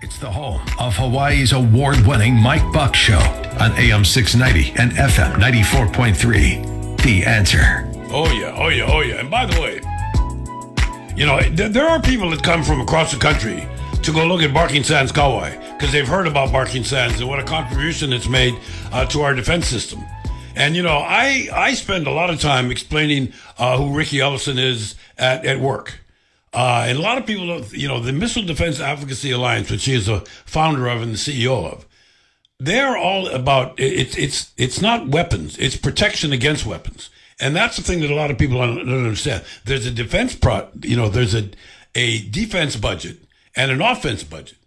It's the home of Hawaii's award-winning Mike Buck Show on AM 690 and FM 94.3. The Answer. Oh, yeah, oh, yeah, oh, yeah. And by the way, you know, there are people that come from across the country to go look at Barking Sands Kauai because they've heard about Barking Sands and what a contribution it's made to our defense system. And, you know, I spend a lot of time explaining who Riki Ellison is at work. And a lot of people, you know, the Missile Defense Advocacy Alliance, which she is a founder of and the CEO of, they're all about, it's not weapons, it's protection against weapons. And that's the thing that a lot of people don't understand. There's a there's a defense budget and an offense budget.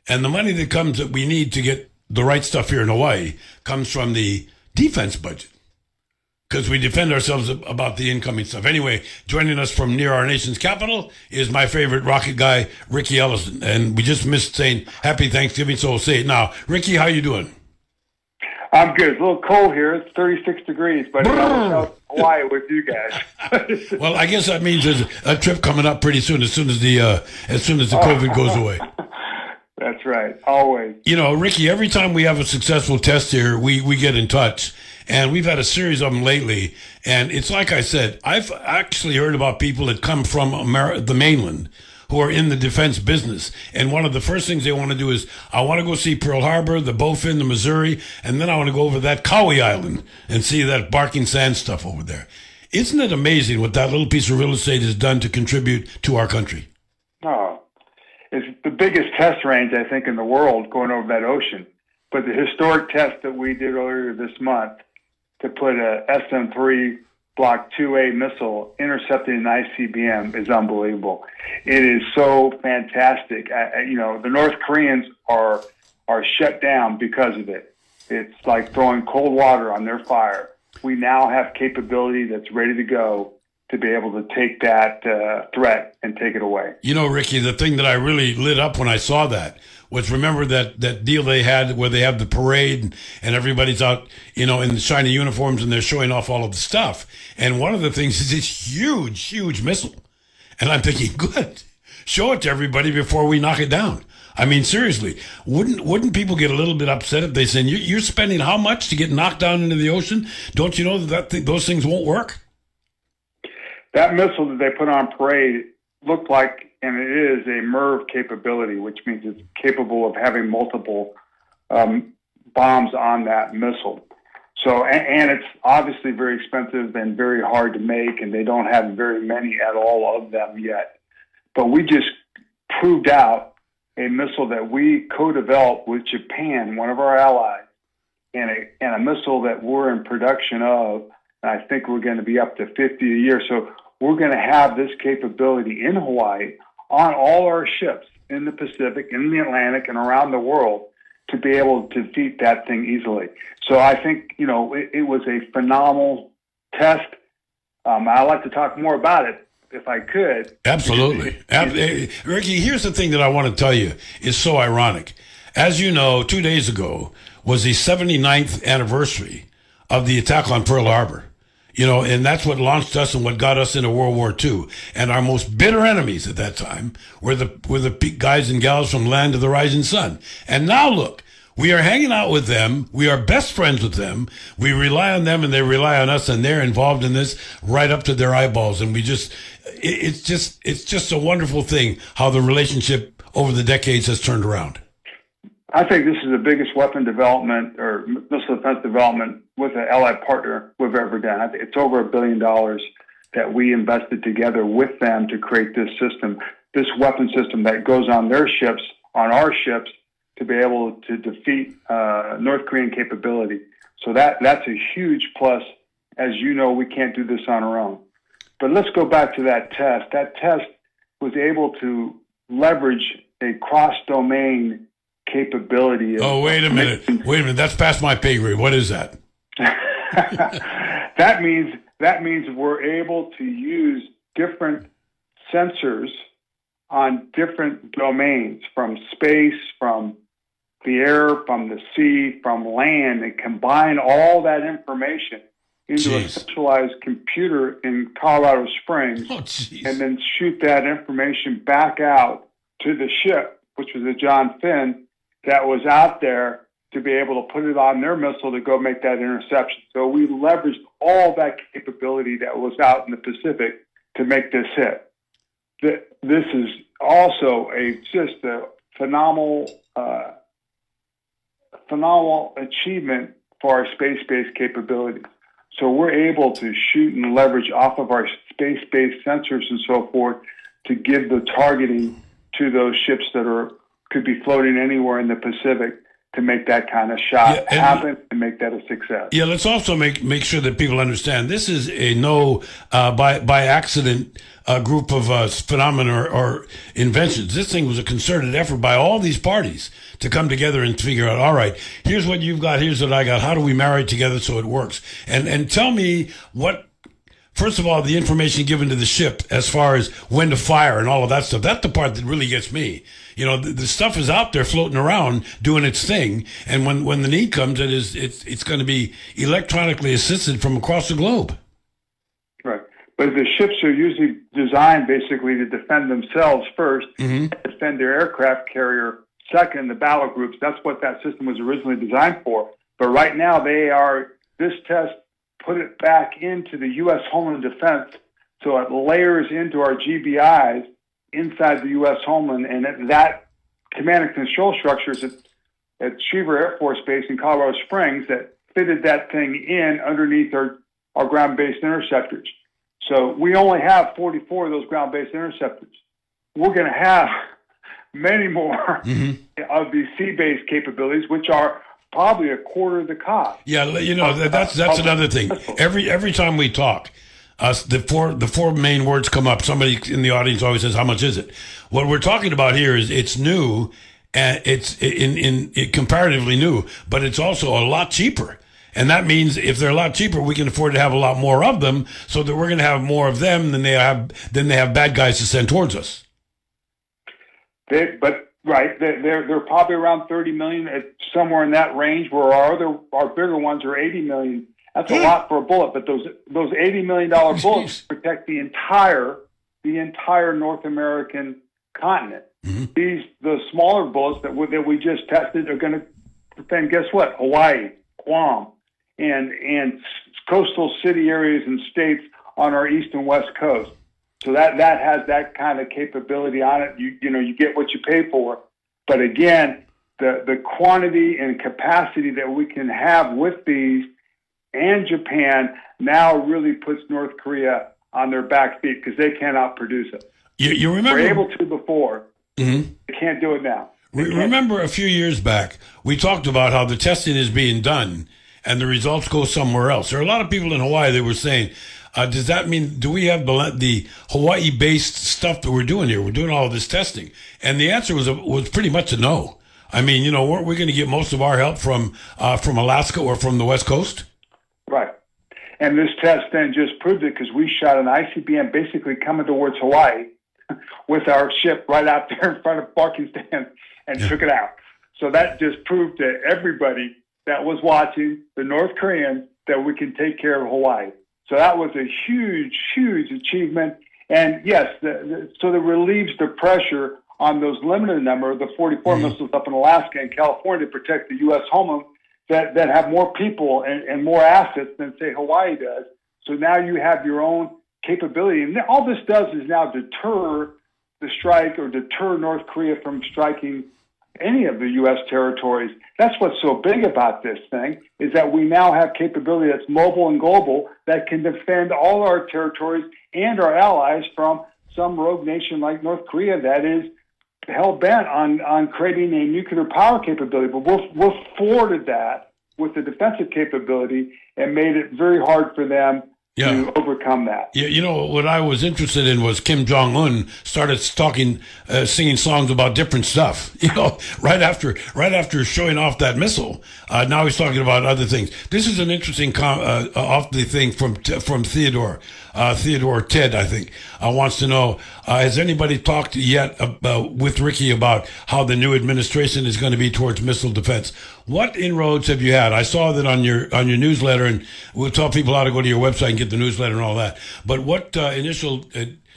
And the money that comes that we need to get the right stuff here in Hawaii comes from the defense budget. Because we defend ourselves about the incoming stuff. Anyway, joining us from near our nation's capital is my favorite rocket guy, Riki Ellison. And we just missed saying Happy Thanksgiving, so we'll say it now. Riki, how you doing? I'm good. It's a little cold here. It's 36 degrees, but I'm out Hawaii with you guys. Well, I guess that means there's a trip coming up pretty soon, as soon as the COVID goes away. That's right. Always. You know, Riki, every time we have a successful test here, we get in touch. And we've had a series of them lately. And it's like I said, I've actually heard about people that come from the mainland who are in the defense business. And one of the first things they want to do is, I want to go see Pearl Harbor, the Bowfin, the Missouri, and then I want to go over that Kauai Island and see that Barking Sands stuff over there. Isn't it amazing what that little piece of real estate has done to contribute to our country? Oh, it's the biggest test range, I think, in the world going over that ocean. But the historic test that we did earlier this month to put a SM-3 Block 2A missile intercepting an ICBM is unbelievable. It is so fantastic. The North Koreans are shut down because of it. It's like throwing cold water on their fire. We now have capability that's ready to go to be able to take that threat and take it away. You know, Riki, the thing that I really lit up when I saw that was, remember that deal they had where they have the parade and everybody's out, you know, in the shiny uniforms and they're showing off all of the stuff. And one of the things is this huge, huge missile. And I'm thinking, good, show it to everybody before we knock it down. I mean, seriously, wouldn't people get a little bit upset if they said, you're spending how much to get knocked down into the ocean? Don't you know those things won't work? That missile that they put on parade looked like, and it is, a MIRV capability, which means it's capable of having multiple bombs on that missile. So, and it's obviously very expensive and very hard to make, and they don't have very many at all of them yet. But we just proved out a missile that we co-developed with Japan, one of our allies, and a missile that we're in production of. And I think we're going to be up to 50 a year. So we're going to have this capability in Hawaii on all our ships in the Pacific, in the Atlantic, and around the world to be able to defeat that thing easily. So I think, you know, it was a phenomenal test. I'd like to talk more about it if I could. Absolutely. Riki, here's the thing that I want to tell you is so ironic. As you know, 2 days ago was the 79th anniversary of the attack on Pearl Harbor. You know, and that's what launched us and what got us into World War II. And our most bitter enemies at that time were the guys and gals from Land of the Rising Sun. And now look, we are hanging out with them. We are best friends with them. We rely on them and they rely on us, and they're involved in this right up to their eyeballs. And it's just a wonderful thing how the relationship over the decades has turned around. I think this is the biggest weapon development or missile defense development with an allied partner we've ever done. I think it's over $1 billion that we invested together with them to create this system, this weapon system that goes on their ships, on our ships, to be able to defeat North Korean capability. So that's a huge plus. As you know, we can't do this on our own. But let's go back to that test. That test was able to leverage a cross-domain capability. Wait a minute. That's past my pay grade. What is that? That means we're able to use different sensors on different domains, from space, from the air, from the sea, from land, and combine all that information into a centralized computer in Colorado Springs, and then shoot that information back out to the ship which was a John Finn, that was out there to be able to put it on their missile to go make that interception. So we leveraged all that capability that was out in the Pacific to make this hit. This is also just a phenomenal achievement for our space-based capabilities. So we're able to shoot and leverage off of our space-based sensors and so forth to give the targeting to those ships that could be floating anywhere in the Pacific to make that kind of shot happen and make that a success. Yeah, let's also make sure that people understand this is a by accident group of phenomena or inventions. This thing was a concerted effort by all these parties to come together and figure out, all right, here's what you've got, here's what I got. How do we marry it together so it works? And tell me what. First of all, the information given to the ship as far as when to fire and all of that stuff, that's the part that really gets me. You know, the stuff is out there floating around doing its thing. And when the need comes, it's going to be electronically assisted from across the globe. Right. But the ships are usually designed basically to defend themselves first, defend their aircraft carrier second, the battle groups. That's what that system was originally designed for. But right now this test put it back into the U.S. Homeland Defense, so it layers into our GBIs inside the U.S. Homeland, and that command and control structures at Schriever Air Force Base in Colorado Springs that fitted that thing in underneath our ground-based interceptors. So we only have 44 of those ground-based interceptors. We're going to have many more of these sea-based capabilities, which are probably a quarter of the cost. Yeah, you know, that's another thing. Every time we talk, the four main words come up. Somebody in the audience always says, "How much is it?" What we're talking about here is it's new, and it's comparatively new, but it's also a lot cheaper. And that means if they're a lot cheaper, we can afford to have a lot more of them, so that we're going to have more of them than they have bad guys to send towards us. Right, they're probably around 30 million, somewhere in that range. Where our bigger ones are 80 million. That's a lot for a bullet, but those $80 million bullets protect the entire North American continent. The smaller bullets that we just tested are going to defend. Guess what? Hawaii, Guam, and coastal city areas and states on our east and west coast. So that has that kind of capability on it. You get what you pay for. But again, the quantity and capacity that we can have with these and Japan now really puts North Korea on their back feet because they cannot produce it. You remember? We're able to before. They can't do it now. Remember a few years back, we talked about how the testing is being done and the results go somewhere else. There are a lot of people in Hawaii that were saying, does that mean, do we have the Hawaii-based stuff that we're doing here? We're doing all of this testing. And the answer was pretty much a no. I mean, weren't we going to get most of our help from Alaska or from the West Coast? Right. And this test then just proved it because we shot an ICBM basically coming towards Hawaii with our ship right out there in front of Barking Stand and took it out. So that just proved to everybody that was watching, the North Koreans, that we can take care of Hawaii. So that was a huge, huge achievement. And yes, so that relieves the pressure on those limited number, the 44 missiles up in Alaska and California to protect the U.S. homeland that have more people and more assets than, say, Hawaii does. So now you have your own capability. And all this does is now deter the strike or deter North Korea from striking any of the U.S. territories. That's what's so big about this thing, is that we now have capability that's mobile and global that can defend all our territories and our allies from some rogue nation like North Korea that is hell-bent on creating a nuclear power capability. But we're thwarted that with the defensive capability and made it very hard for them to overcome that. Yeah, what I was interested in was Kim Jong-un started singing songs about different stuff. Right after showing off that missile, now he's talking about other things. This is an interesting off the thing from Theodore. Theodore Ted, I think, wants to know, has anybody talked yet with Riki about how the new administration is going to be towards missile defense? What inroads have you had? I saw that on your newsletter, and we'll tell people how to go to your website and get the newsletter and all that. But what initial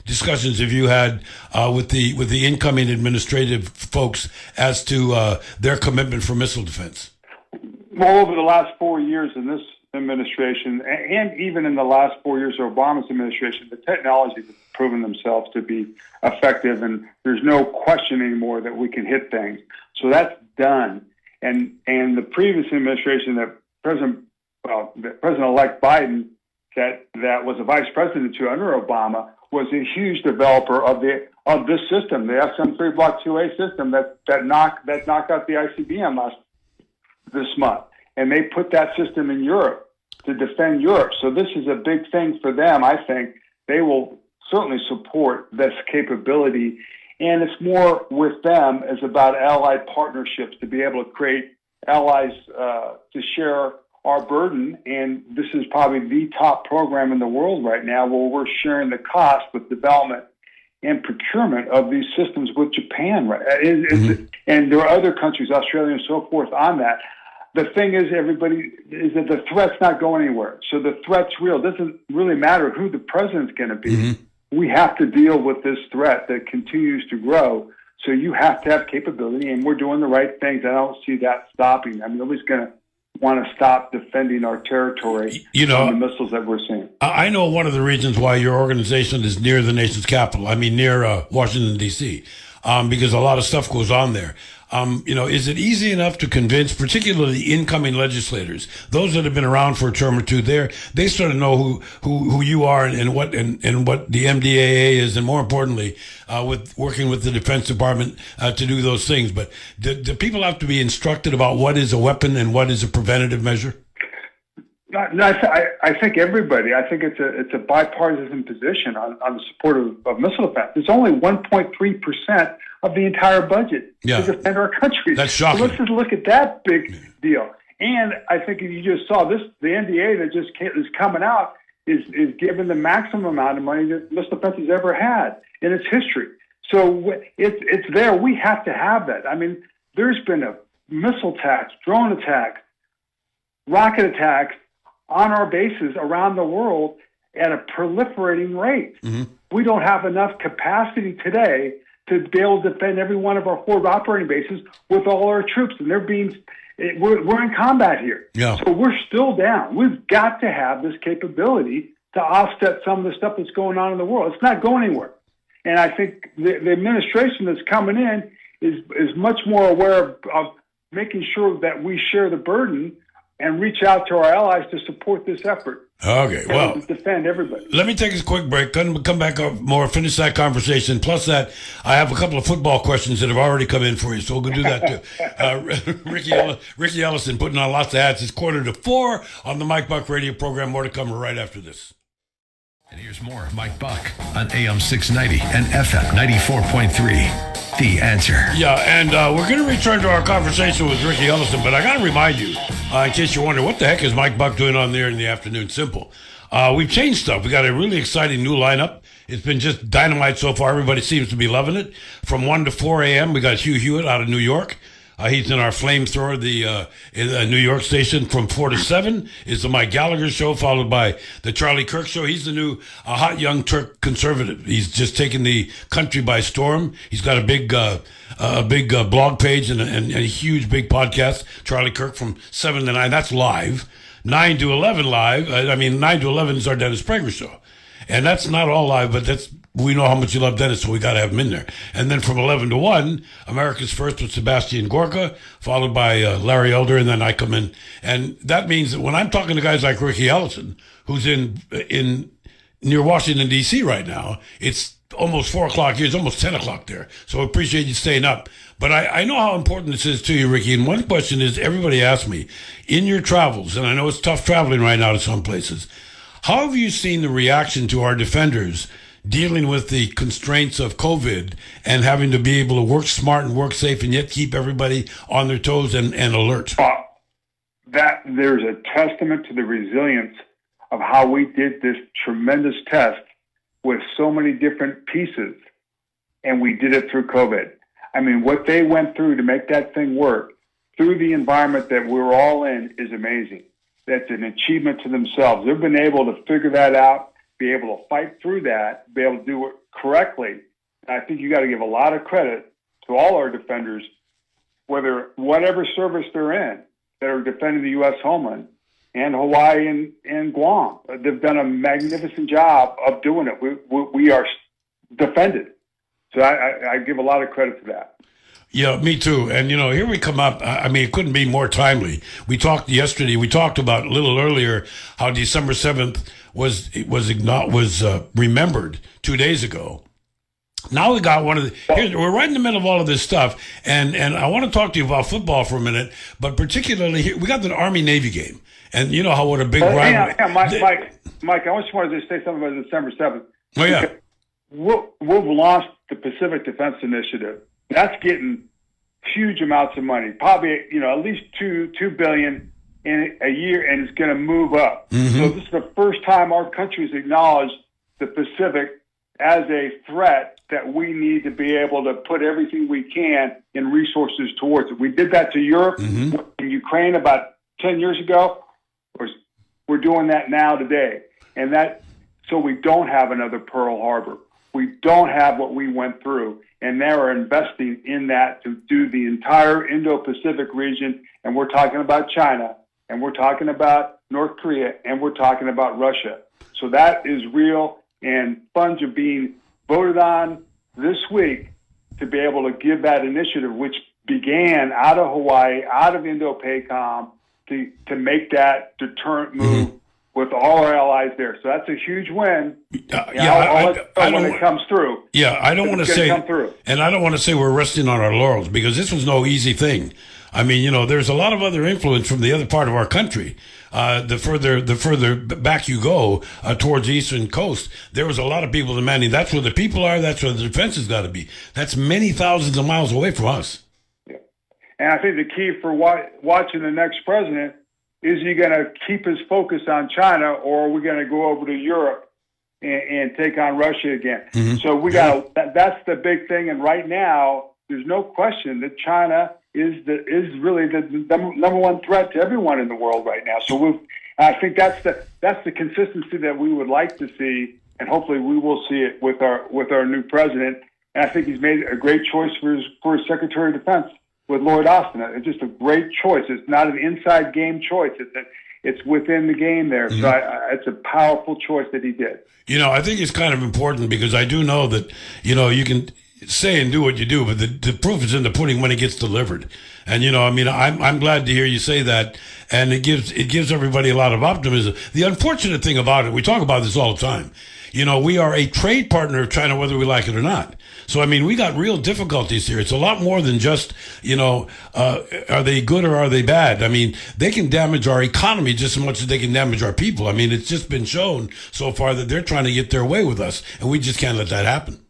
discussions have you had with the incoming administrative folks as to their commitment for missile defense? Well, over the last 4 years in this administration, and even in the last 4 years of Obama's administration, the technologies have proven themselves to be effective, and there's no question anymore that we can hit things. So that's done. And the previous administration, that President-elect Biden, that was a vice president to under Obama, was a huge developer of this system, the SM3 Block 2A system that knocked out the ICBM this month. And they put that system in Europe to defend Europe. So this is a big thing for them. I think they will certainly support this capability. And it's more with them as about allied partnerships to be able to create allies to share our burden. And this is probably the top program in the world right now where we're sharing the cost with development and procurement of these systems with Japan. Right? And there are other countries, Australia and so forth, on that. The thing is, everybody, is that the threat's not going anywhere. So the threat's real. It doesn't really matter who the president's going to be. We have to deal with this threat that continues to grow. So you have to have capability, and we're doing the right things. I don't see that stopping. I mean, nobody's going to want to stop defending our territory from the missiles that we're seeing. I know one of the reasons why your organization is near the nation's capital. I mean, near Washington, D.C., because a lot of stuff goes on there. Is it easy enough to convince, particularly incoming legislators, those that have been around for a term or two, they sort of know who you are and what the MDAA is, and more importantly, with working with the Defense Department to do those things. But do people have to be instructed about what is a weapon and what is a preventative measure? No, I think everybody. I think it's a bipartisan position on the support of missile defense. It's only 1.3% of the entire budget to defend our country. That's shocking. So let's just look at that big deal. And I think if you just saw this, the NDA that is coming out is given the maximum amount of money that missile defense has ever had in its history. So it's there. We have to have that. I mean, there's been a missile attacks, drone attacks, rocket attacks on our bases around the world at a proliferating rate. We don't have enough capacity today to be able to defend every one of our forward operating bases with all our troops, and we're in combat here. So we're still down. We've got to have this capability to offset some of the stuff that's going on in the world. It's not going anywhere. And I think the administration that's coming in is much more aware of making sure that we share the burden and reach out to our allies to support this effort. Okay, well, to defend everybody. Let me take a quick break. Come back up more, finish that conversation. Plus that, I have a couple of football questions that have already come in for you, so we'll do that too. Riki Ellison putting on lots of hats. It's 3:45 on the Mike Buck radio program. More to come right after this. And here's more of Mike Buck on AM 690 and FM 94.3. The Answer. Yeah, and we're going to return to our conversation with Riki Ellison, but I got to remind you, in case you're wondering, what the heck is Mike Buck doing on there in the afternoon? Simple. We've changed stuff. We got a really exciting new lineup. It's been just dynamite so far. Everybody seems to be loving it. From 1 to 4 a.m., we got Hugh Hewitt out of New York. He's in our Flamethrower, the New York station. From 4 to 7 is the Mike Gallagher show, followed by the Charlie Kirk show. He's the new hot young Turk conservative. He's just taken the country by storm. He's got a big blog page and a huge big podcast. Charlie Kirk from 7 to 9. That's live. 9 to 11 live. 9 to 11 is our Dennis Prager show. And that's not all live, but we know how much you love Dennis, so we got to have him in there. And then from 11 to 1, America's First with Sebastian Gorka, followed by Larry Elder, and then I come in. And that means that when I'm talking to guys like Riki Ellison, who's in near Washington, D.C. right now, it's almost 4 o'clock here. It's almost 10 o'clock there. So I appreciate you staying up. But I know how important this is to you, Riki. And one question is, everybody asks me, in your travels, and I know it's tough traveling right now to some places, how have you seen the reaction to our defenders dealing with the constraints of COVID and having to be able to work smart and work safe and yet keep everybody on their toes and alert? That there's a testament to the resilience of how we did this tremendous test with so many different pieces, and we did it through COVID. I mean, what they went through to make that thing work through the environment that we're all in is amazing. That's an achievement to themselves. They've been able to figure that out, be able to fight through that, be able to do it correctly. And I think you got to give a lot of credit to all our defenders, whatever service they're in, that are defending the U.S. homeland and Hawaii and Guam. They've done a magnificent job of doing it. We are defended. So I give a lot of credit to that. Yeah, me too. And, here we come up. I mean, it couldn't be more timely. We talked yesterday. We talked about a little earlier how December 7th was remembered 2 days ago. Now we got we're right in the middle of all of this stuff. And I want to talk to you about football for a minute, but particularly here, we got the Army-Navy game. And you know what a big rivalry. Mike, I just wanted to say something about December 7th. Oh, yeah. We've launched the Pacific Defense Initiative. That's getting huge amounts of money, probably at least $2 billion in a year, and it's going to move up. Mm-hmm. So this is the first time our country's acknowledged the Pacific as a threat that we need to be able to put everything we can in resources towards it. We did that to Europe and Ukraine about 10 years ago. We're doing that now today, and so we don't have another Pearl Harbor. We don't have what we went through, and they are investing in that to do the entire Indo-Pacific region, and we're talking about China, and we're talking about North Korea, and we're talking about Russia. So that is real, and funds are being voted on this week to be able to give that initiative, which began out of Hawaii, out of Indo-PACOM, to make that deterrent move with all our allies there. So that's a huge win. When it comes through. Yeah, I don't want to say, and I don't want to say we're resting on our laurels, because this was no easy thing. I mean, there's a lot of other influence from the other part of our country. The further back you go towards the eastern coast, there was a lot of people demanding that's where the people are, that's where the defense has got to be. That's many thousands of miles away from us. Yeah. And I think the key for watching the next president is he going to keep his focus on China, or are we going to go over to Europe and take on Russia again? Mm-hmm. So that's the big thing. And right now, there's no question that China is really the number one threat to everyone in the world right now. So I think that's the consistency that we would like to see, and hopefully we will see it with our new president. And I think he's made a great choice for his Secretary of Defense with Lloyd Austin. It's just a great choice. It's not an inside game choice. It's within the game there. Mm-hmm. So it's a powerful choice that he did. I think it's kind of important, because I do know that, you can say and do what you do, but the proof is in the pudding when it gets delivered. And, I'm glad to hear you say that. And it gives everybody a lot of optimism. The unfortunate thing about it, we talk about this all the time. We are a trade partner of China, whether we like it or not. So, we got real difficulties here. It's a lot more than just, are they good or are they bad? They can damage our economy just as much as they can damage our people. It's just been shown so far that they're trying to get their way with us, and we just can't let that happen.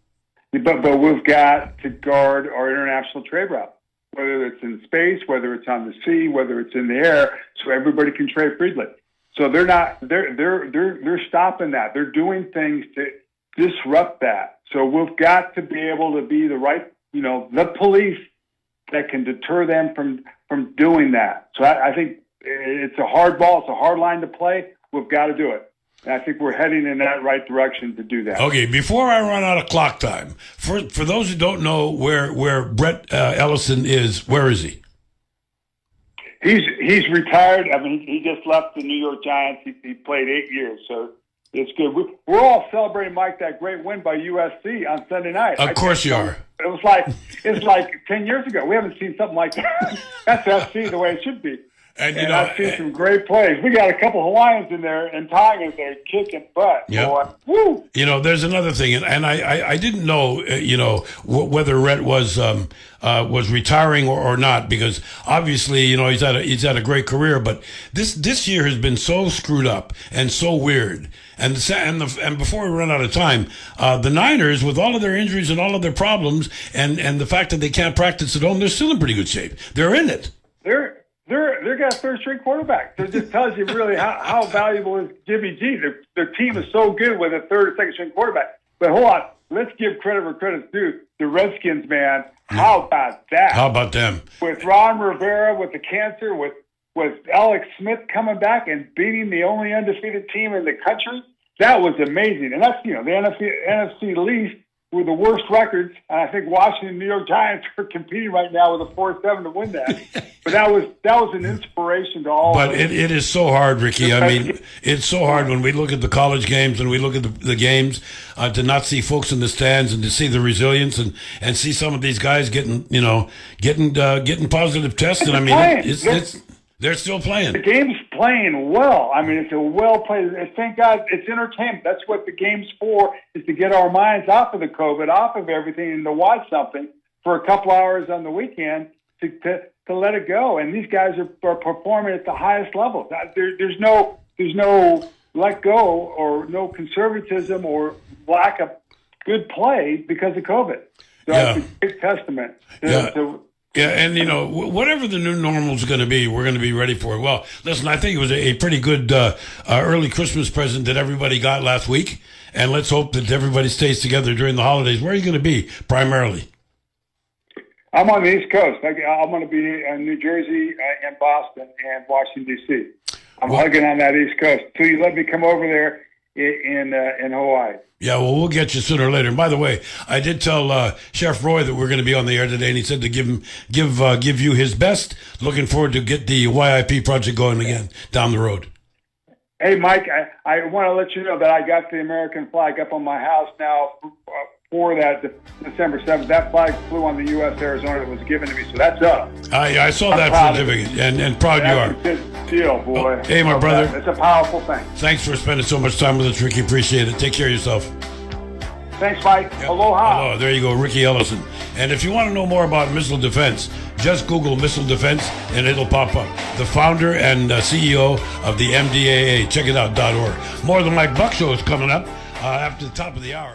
But we've got to guard our international trade route, whether it's in space, whether it's on the sea, whether it's in the air, so everybody can trade freely. So they're stopping that. They're doing things to disrupt that. So we've got to be able to be the right, the police that can deter them from doing that. So I think it's a hard ball. It's a hard line to play. We've got to do it. And I think we're heading in that right direction to do that. Okay, before I run out of clock time, for those who don't know where Brett Ellison is, where is he? He's retired. He just left the New York Giants. He played 8 years, so it's good. We're all celebrating, Mike, that great win by USC on Sunday night. Of course you are. It's like 10 years ago. We haven't seen something like that. That's FC the way it should be. And I've seen some great plays. We got a couple Hawaiians in there and Tigers there kicking butt. Yep. Boy. Woo! There's another thing, and I didn't know, whether Rhett was retiring or not, because obviously, he's had a great career, but this year has been so screwed up and so weird. And before we run out of time, the Niners, with all of their injuries and all of their problems, and the fact that they can't practice at home, they're still in pretty good shape. They're in it. They're got a third-string quarterback. So it just tells you really how valuable is Jimmy G. Their team is so good with a third or second-string quarterback. But hold on, let's give credit where credit's due. The Redskins, man, how about that? How about them? With Ron Rivera, with the cancer, with Alex Smith coming back and beating the only undefeated team in the country, that was amazing. And that's, the NFC least were the worst records. And I think Washington and New York Giants are competing right now with a 4-7 to win that. But that was an inspiration to all. But it is so hard, Ricky. I mean, it's so hard when we look at the college games and we look at the games to not see folks in the stands and to see the resilience and see some of these guys getting positive tests. And I mean, they're still playing. The game's playing well. I mean, it's a well played. Thank God it's entertainment. That's what the game's for, is to get our minds off of the COVID, off of everything, and to watch something for a couple hours on the weekend to let it go. And these guys are performing at the highest level. There's no let go or no conservatism or lack of good play because of COVID. So it's a big testament to yeah, and whatever the new normal is going to be, we're going to be ready for it. Well, listen, I think it was a pretty good early Christmas present that everybody got last week, and let's hope that everybody stays together during the holidays. Where are you going to be primarily? I'm on the East Coast. I'm going to be in New Jersey, and Boston, and Washington D.C. I'm hugging on that East Coast. So you let me come over there in Hawaii. Yeah, well, we'll get you sooner or later. And by the way, I did tell Chef Roy that we're going to be on the air today, and he said to give you his best. Looking forward to get the YIP project going again down the road. Hey, Mike, I want to let you know that I got the American flag up on my house now for that December 7th. That flag flew on the U.S. Arizona that was given to me, so that's up. I saw that certificate, and proud you are. That's a good deal, boy. Oh, hey, my brother. It's a powerful thing. Thanks for spending so much time with us, Ricky. Appreciate it. Take care of yourself. Thanks, Mike. Yep. Aloha. Aloha. There you go, Riki Ellison. And if you want to know more about missile defense, just Google missile defense and it'll pop up. The founder and CEO of the MDAA. Check it out, .org. More of the Mike Buck Show is coming up after the top of the hour.